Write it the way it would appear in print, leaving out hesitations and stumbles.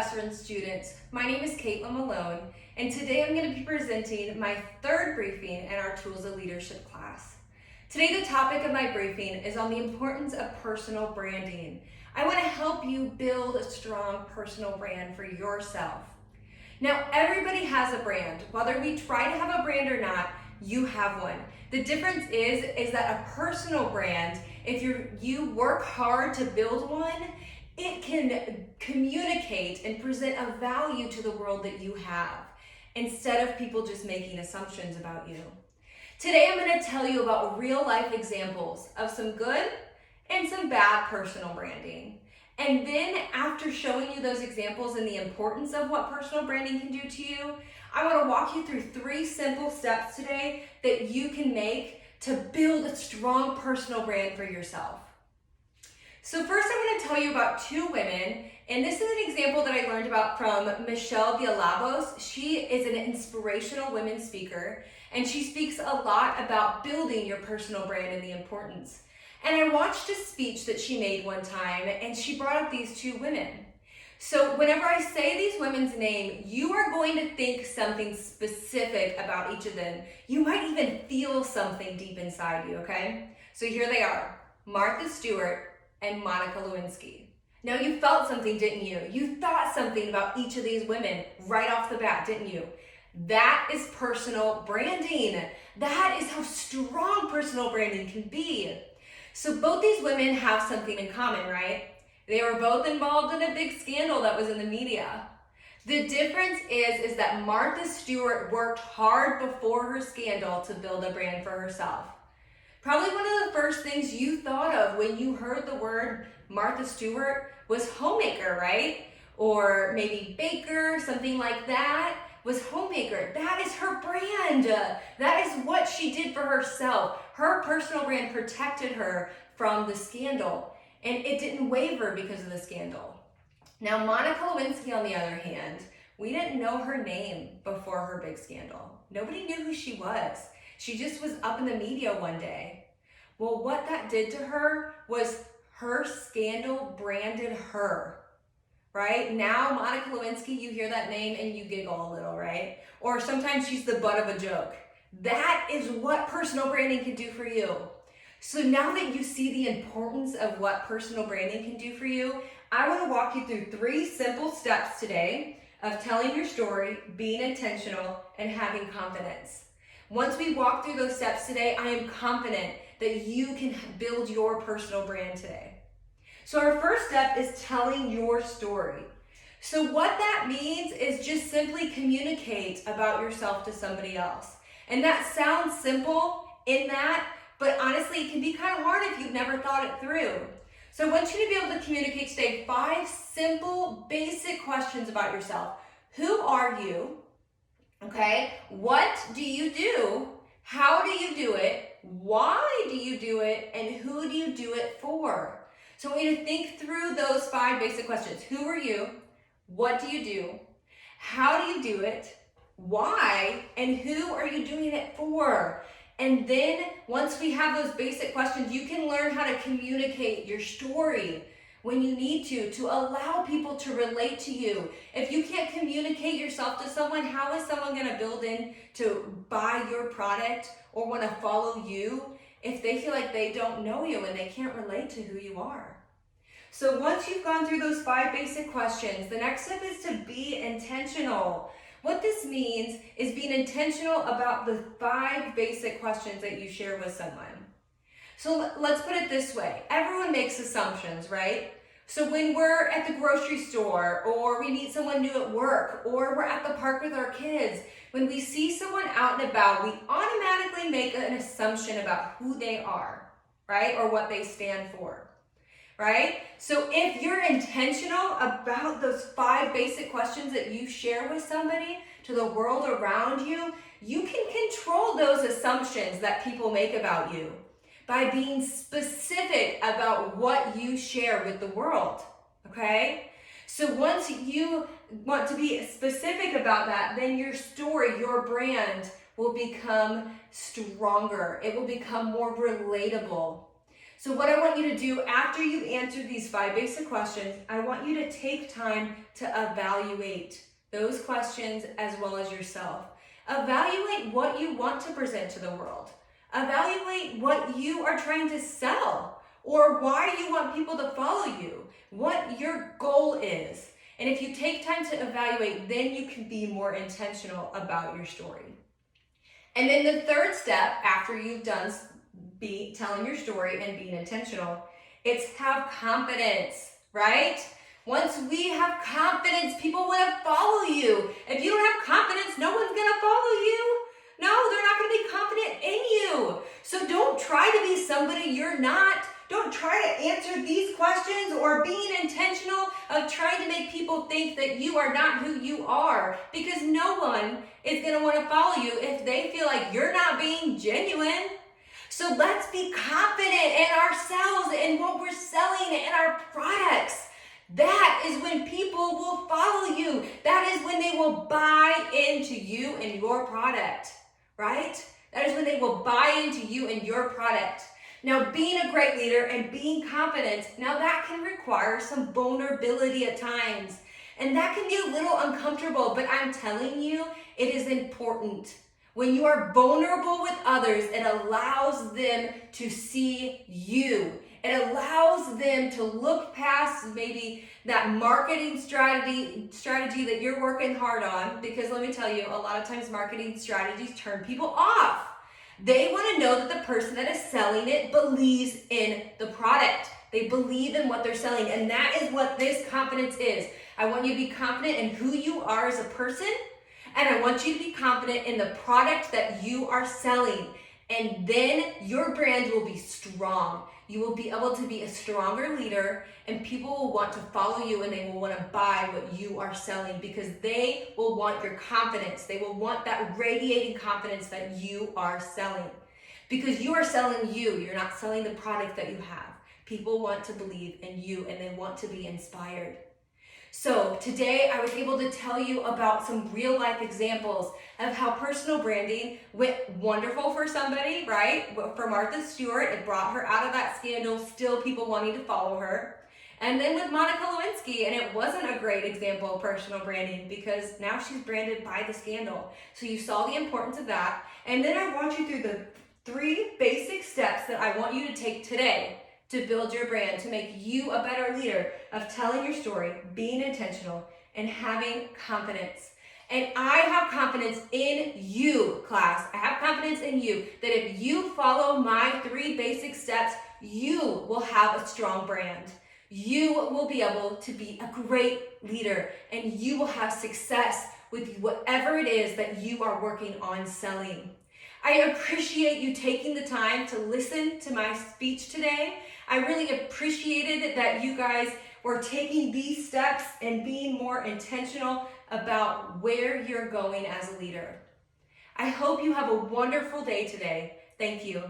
professor and students. My name is Malone, and today I'm going to be presenting my third briefing in our Tools of Leadership class. Today the topic of my briefing is on the importance of personal branding. I want to help you build a strong personal brand for yourself. Now, everybody has a brand. Whether we try to have a brand or not, you have one. The difference is that a personal brand, if you work hard to build one, it can communicate and present a value to the world that you have, instead of people just making assumptions about you. Today I'm going to tell you about real life examples of some good and some bad personal branding. And then after showing you those examples and the importance of what personal branding can do to you, I want to walk you through 3 simple steps today that you can make to build a strong personal brand for yourself. So first I'm going to tell you about 2 women, and this is an example that I learned about from Michelle Villalobos. She is an inspirational women speaker, and she speaks a lot about building your personal brand and the importance. And I watched a speech that she made one time, and she brought up these 2 women. So whenever I say these women's name, you are going to think something specific about each of them. You might even feel something deep inside you, okay? So here they are, Martha Stewart and Monica Lewinsky. Now you felt something, didn't you? You thought something about each of these women right off the bat, didn't you? That is personal branding. That is how strong personal branding can be. So both these women have something in common, right? They were both involved in a big scandal that was in the media. The difference is that Martha Stewart worked hard before her scandal to build a brand for herself. Probably one of the first things you thought of when you heard the word Martha Stewart was homemaker, right? Or maybe baker, something like that, was homemaker. That is her brand. That is what she did for herself. Her personal brand protected her from the scandal, and it didn't waver because of the scandal. Now, Monica Lewinsky, on the other hand, we didn't know her name before her big scandal. Nobody knew who she was. She just was up in the media one day. Well, what that did to her was her scandal branded her, right? Now, Monica Lewinsky, you hear that name and you giggle a little, right? Or sometimes she's the butt of a joke. That is what personal branding can do for you. So now that you see the importance of what personal branding can do for you, I want to walk you through 3 simple steps today of telling your story, being intentional, and having confidence. Once we walk through those steps today, I am confident that you can build your personal brand today. So our first step is telling your story. So what that means is just simply communicate about yourself to somebody else. And that sounds simple in that, but honestly, it can be kind of hard if you've never thought it through. So I want you to be able to communicate today 5 simple, basic questions about yourself. Who are you? Okay, what do you do? How do you do it? Why do you do it? And who do you do it for? So I want you to think through those 5 basic questions. Who are you? What do you do? How do you do it? Why? And who are you doing it for? And then once we have those basic questions, you can learn how to communicate your story when you need to allow people to relate to you. If you can't communicate yourself to someone, how is someone going to build in to buy your product or want to follow you if they feel like they don't know you and they can't relate to who you are? So once you've gone through those 5 basic questions, the next step is to be intentional. What this means is being intentional about the 5 basic questions that you share with someone. So let's put it this way. Everyone makes assumptions, right? So when we're at the grocery store, or we meet someone new at work, or we're at the park with our kids, when we see someone out and about, we automatically make an assumption about who they are, right? Or what they stand for, right? So if you're intentional about those 5 basic questions that you share with somebody to the world around you, you can control those assumptions that people make about you by being specific about what you share with the world, okay? So once you want to be specific about that, then your story, your brand will become stronger. It will become more relatable. So what I want you to do after you've answered these 5 basic questions, I want you to take time to evaluate those questions as well as yourself. Evaluate what you want to present to the world. Evaluate what you are trying to sell or why you want people to follow you, what your goal is. And if you take time to evaluate, then you can be more intentional about your story. And then the third step after you've done telling your story and being intentional, it's have confidence, right? Once we have confidence, people want to follow you. If you don't have confidence, no one's going to follow you. No, they're not going to be confident in you. So don't try to be somebody you're not. Don't try to answer these questions or being intentional of trying to make people think that you are not who you are, because no one is going to want to follow you if they feel like you're not being genuine. So let's be confident in ourselves and what we're selling and our products. That is when people will follow you. That is when they will buy into you and your product, right? That is when they will buy into you and your product. Now, being a great leader and being confident, now that can require some vulnerability at times. And that can be a little uncomfortable, but I'm telling you, it is important. When you are vulnerable with others, it allows them to see you. It allows them to look past maybe that marketing strategy that you're working hard on, because let me tell you, a lot of times marketing strategies turn people off. They want to know that the person that is selling it believes in the product. They believe in what they're selling, and that is what this confidence is. I want you to be confident in who you are as a person, and I want you to be confident in the product that you are selling. And then your brand will be strong. You will be able to be a stronger leader, and people will want to follow you and they will want to buy what you are selling because they will want your confidence. They will want that radiating confidence that you are selling, because you are selling you. You're not selling the product that you have. People want to believe in you and they want to be inspired. So today I was able to tell you about some real life examples of how personal branding went wonderful for somebody, right? For Martha Stewart, it brought her out of that scandal, still people wanting to follow her. And then with Monica Lewinsky, and it wasn't a great example of personal branding because now she's branded by the scandal. So you saw the importance of that. And then I walked you through the 3 basic steps that I want you to take today to build your brand, to make you a better leader of telling your story, being intentional, and having confidence. And I have confidence in you, class. I have confidence in you that if you follow my 3 basic steps, you will have a strong brand. You will be able to be a great leader, and you will have success with whatever it is that you are working on selling. I appreciate you taking the time to listen to my speech today. I really appreciated that you guys were taking these steps and being more intentional about where you're going as a leader. I hope you have a wonderful day today. Thank you.